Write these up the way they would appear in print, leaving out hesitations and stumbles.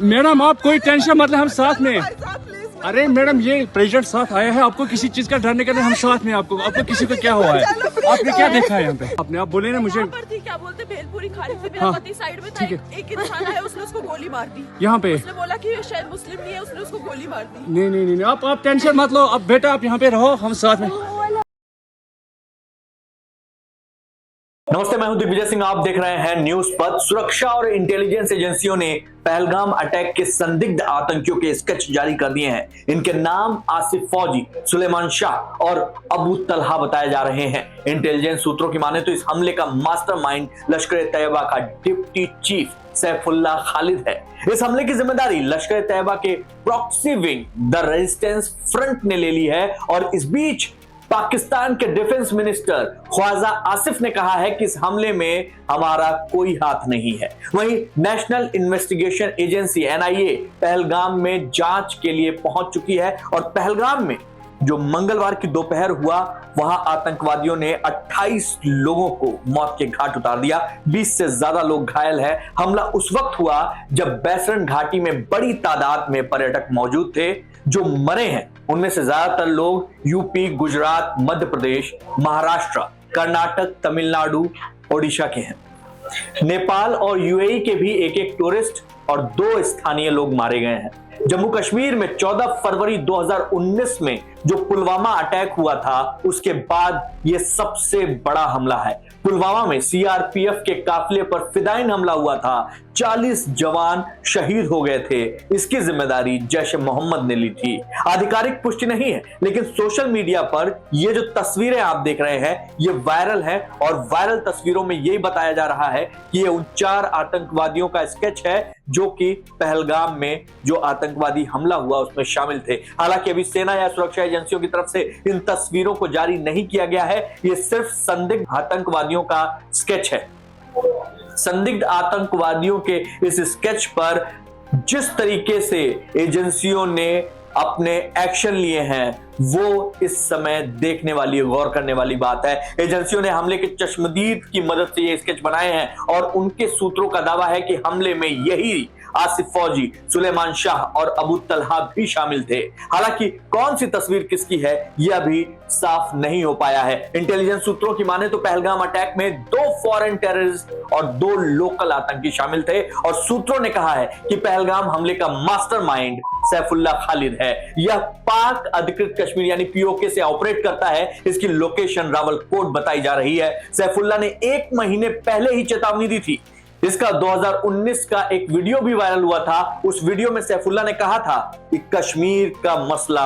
Madam आप कोई tension मतलब हम साथ में। अरे मैडम ये प्रेसिडेंट साथ आया है, आपको किसी चीज का डर नहीं करना, हम साथ में। आपको किसी को क्या हुआ है? आपने क्या देखा है यहाँ पे? आपने आप बोले ना मुझे क्या बोलते भेलपुरी खाने से मेरा पति साइड में था, एक इंसान आया उसने उसको गोली मार दी यहाँ पे। उसने बोला कि शायद मुस्लिम नहीं है, उसने उसको गोली मार दी। नहीं नहीं नहीं आप टेंशन मत लो, अब बेटा आप यहाँ पे रहो, हम साथ में। नमस्ते, मैं हूं दिग्विजय सिंह। आप देख रहे हैं न्यूज पथ। सुरक्षा और इंटेलिजेंस एजेंसियों ने पहलगाम अटैक के संदिग्ध आतंकियों के स्केच जारी कर दिए हैं। इनके नाम आसिफ फौजी, सुलेमान शाह और अबू तलहा बताए जा रहे हैं। इंटेलिजेंस सूत्रों की माने तो इस हमले का मास्टरमाइंड लश्कर-ए-तैयबा का डिप्टी चीफ सैफुल्लाह खालिद है। इस हमले की जिम्मेदारी लश्कर-ए-तैयबा के proxy wing the resistance front ने ले ली है और इस बीच पाकिस्तान के डिफेंस मिनिस्टर ख्वाजा आसिफ ने कहा है कि इस हमले में हमारा कोई हाथ नहीं है। वहीं national investigation agency NIA Pahalgam में जांच के लिए पहुंच चुकी है और पहलगाम में जो मंगलवार की दोपहर हुआ वहां आतंकवादियों ने 28 लोगों को मौत के घाट उतार दिया, 20 से ज्यादा लोग घायल हैं। हमला उस वक्त हुआ जब बैसरन घाटी में बड़ी तादाद में पर्यटक मौजूद थे। जो मरे हैं उनमें से ज्यादातर लोग यूपी, गुजरात, मध्य प्रदेश, महाराष्ट्र, कर्नाटक, तमिलनाडु, ओडिशा के हैं। नेपाल और यूएई के भी एक टूरिस्ट और 2 स्थानीय लोग मारे गए हैं। जम्मू कश्मीर में 14 फरवरी 2019 में जो पुलवामा अटैक हुआ था उसके बाद यह सबसे बड़ा हमला है। पुलवामा में सीआरपीएफ के काफिले पर फिदाइन हमला हुआ था, 40 जवान शहीद हो गए थे। इसकी जिम्मेदारी जैश-ए-मोहम्मद ने ली थी। आधिकारिक पुष्टि नहीं है, लेकिन सोशल मीडिया पर ये जो तस्वीरें आप देख रहे हैं ये वायरल है और वायरल तस्वीरों में यही बताया जा रहा है कि ये उन 4 आतंकवादियों का स्केच है जो कि पहलगाम में जो आतंकवादी हमला हुआ उसमें शामिल थे। हालांकि अभी सेना या सुरक्षा एजेंसियों की तरफ से इन तस्वीरों को जारी नहीं किया गया है, ये सिर्फ संदिग्ध आतंकवादियों का स्केच है। संदिग्ध आतंकवादियों के इस स्केच पर जिस तरीके से एजेंसियों ने अपने एक्शन लिए हैं वो इस समय देखने वाली, गौर करने वाली बात है। एजेंसियों ने हमले के चश्मदीद की मदद से ये स्केच बनाए हैं और उनके सूत्रों का दावा है कि हमले में यही आसिफ फौजी, सुलेमान शाह और अबू तलहा भी शामिल थे। हालांकि कौन सी तस्वीर किसकी है यह अभी साफ नहीं हो पाया है। इंटेलिजेंस सूत्रों की माने तो पहलगाम अटैक में 2 फॉरेन टेररिस्ट और 2 लोकल आतंकी शामिल थे और सूत्रों ने कहा है कि पहलगाम हमले का मास्टरमाइंड सैफुल्लाह खालिद है। यह पाक अधिकृत कश्मीर यानी पीओके से ऑपरेट करता है। इसकी लोकेशन रावलकोट बताई जा रही है। सैफुल्लाह ने 1 महीने पहले ही चेतावनी दी थी। इसका 2019 का एक वीडियो भी वायरल हुआ था। उस वीडियो में सैफुल्लाह ने कहा था कि कश्मीर का मसला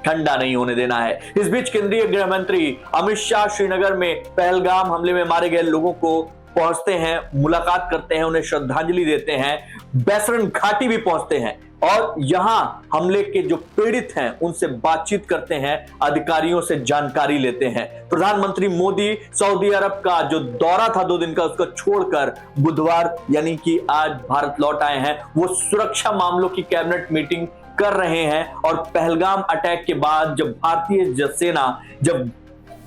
ठंडा नहीं होने देना है। इस बीच केंद्रीय गृह मंत्री अमित शाह श्रीनगर में पहलगाम हमले में मारे गए लोगों को पहुंचते हैं, मुलाकात करते हैं, उन्हें श्रद्धांजलि देते हैं, बैसरन घाटी भी पहुंचते हैं और यहां हमले के जो पीड़ित हैं उनसे बातचीत करते हैं, अधिकारियों से जानकारी लेते हैं। प्रधानमंत्री मोदी सऊदी अरब का जो दौरा था 2 दिन का उसको छोड़कर बुधवार यानी कि आज भारत लौट आए हैं। वो सुरक्षा मामलों की कैबिनेट मीटिंग कर रहे हैं और पहलगाम अटैक के बाद जब भारतीय सेना जब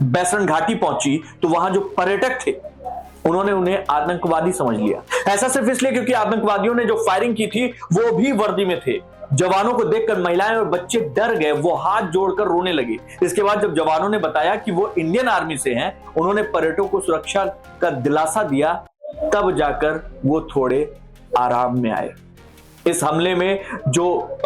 बैसरन घाटी पहुंची तो वहां जो पर्यटक थे उन्होंने उन्हें आतंकवादी समझ लिया। ऐसा सिर्फ इसलिए क्योंकि आतंकवादियों ने जो फायरिंग की थी वो भी वर्दी में थे। जवानों को देखकर महिलाएं और बच्चे डर गए, वो हाथ जोड़कर रोने लगे। इसके बाद जब जवानों ने बताया कि वो इंडियन आर्मी से हैं, उन्होंने पर्यटकों को सुरक्षा का दिलासा दिया, तब जाकर वो थोड़े आराम में आए। इस हमले में जो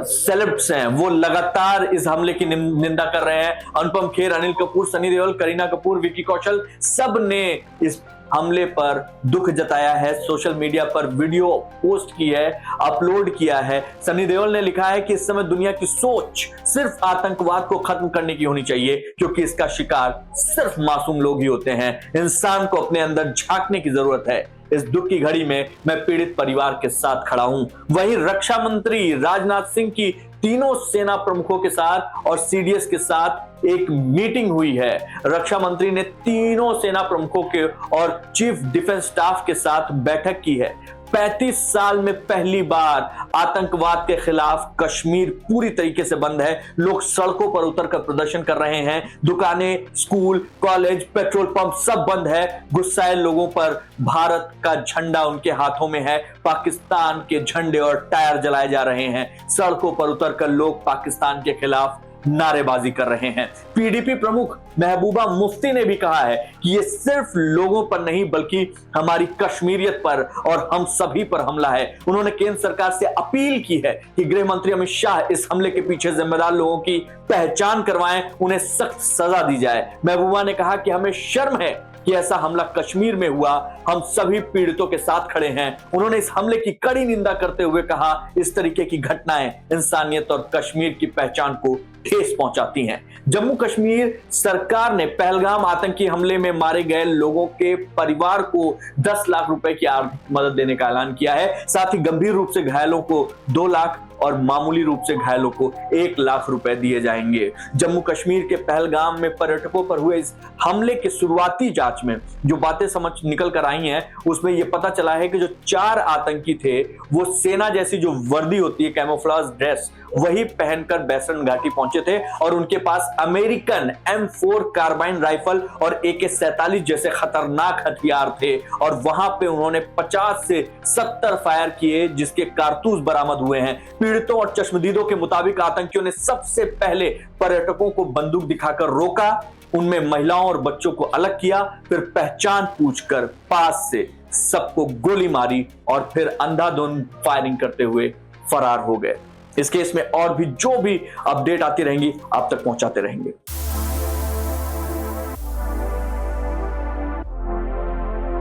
सेलेब्स हैं वो लगातार इस हमले की निंदा कर रहे हैं। अनुपम खेर, अनिल कपूर, सनी देओल, करीना कपूर, विकी कौशल सब ने इस हमले पर दुख जताया है। सोशल मीडिया पर वीडियो पोस्ट की है, अपलोड किया है। सनी देओल ने लिखा है कि इस समय दुनिया की सोच सिर्फ आतंकवाद को खत्म करने की होनी चाहिए क्योंकि इसका शिकार सिर्फ मासूम लोग ही होते हैं। इंसान को अपने अंदर झांकने की जरूरत है। इस दुख की घड़ी में मैं पीड़ित परिवार के साथ खड़ा हूं। वहीं रक्षा मंत्री राजनाथ सिंह की तीनों सेना प्रमुखों के साथ और सीडीएस के साथ एक मीटिंग हुई है। रक्षा मंत्री ने तीनों सेना प्रमुखों के और चीफ डिफेंस स्टाफ के साथ बैठक की है। 35 साल में पहली बार आतंकवाद के खिलाफ कश्मीर पूरी तरीके से बंद है। लोग सड़कों पर उतरकर प्रदर्शन कर रहे हैं, दुकानें, स्कूल, कॉलेज, पेट्रोल पंप सब बंद है। गुस्साए लोगों पर भारत का झंडा उनके हाथों में है, पाकिस्तान के झंडे और टायर जलाए जा रहे हैं। सड़कों पर उतरकर लोग पाकिस्तान के खिलाफ नारेबाजी कर रहे हैं। पीडीपी प्रमुख महबूबा मुफ्ती ने भी कहा है कि ये सिर्फ लोगों पर नहीं बल्कि हमारी कश्मीरियत पर और हम सभी पर हमला है। उन्होंने केंद्र सरकार से अपील की है कि गृह मंत्री अमित शाह इस हमले के पीछे जिम्मेदार लोगों की पहचान करवाएं, उन्हें सख्त सजा दी जाए। महबूबा ने कहा कि हमें शर्म है कि ऐसा हमला कश्मीर में हुआ, हम सभी पीड़ितों के साथ खड़े हैं। उन्होंने इस हमले की कड़ी निंदा करते हुए कहा, इस तरीके की घटनाएं इंसानियत और कश्मीर की पहचान को ठेस पहुंचाती हैं। जम्मू कश्मीर सरकार ने पहलगाम आतंकी हमले में मारे गए लोगों के परिवार को 10 लाख रुपए की आर्थिक मदद देने का ऐलान किया है। साथ ही गंभीर रूप से घायलों को 2 लाख और मामूली रूप से घायलों को 1 लाख रुपए दिए जाएंगे। जम्मू कश्मीर के पहलगाम में पर्यटकों पर हुए इस हमले के शुरुआती जांच में जो बातें समझ निकल कर आई हैं, उसमें यह पता चला है कि जो 4 आतंकी थे वो सेना जैसी जो वर्दी होती है, कैमोफ्लेज ड्रेस, वही पहनकर बैसन घाटी पहुंचे थे और उनके पास अमेरिकन M4 कार्बाइन राइफल और AK-47 जैसे खतरनाक हथियार थे और वहां पे उन्होंने 50 से 70 फायर किए जिसके कारतूस बरामद हुए हैं। पीड़ितों और चश्मदीदों के मुताबिक आतंकियों ने सबसे पहले पर्यटकों को बंदूक दिखाकर रोका, उनमें महिलाओं और बच्चों को अलग किया, फिर पहचान पूछकर पास से सबको गोली मारी और फिर अंधाधुंध फायरिंग करते हुए फरार हो गए। इस केस में और भी जो भी अपडेट आती रहेंगी आप तक पहुंचाते रहेंगे।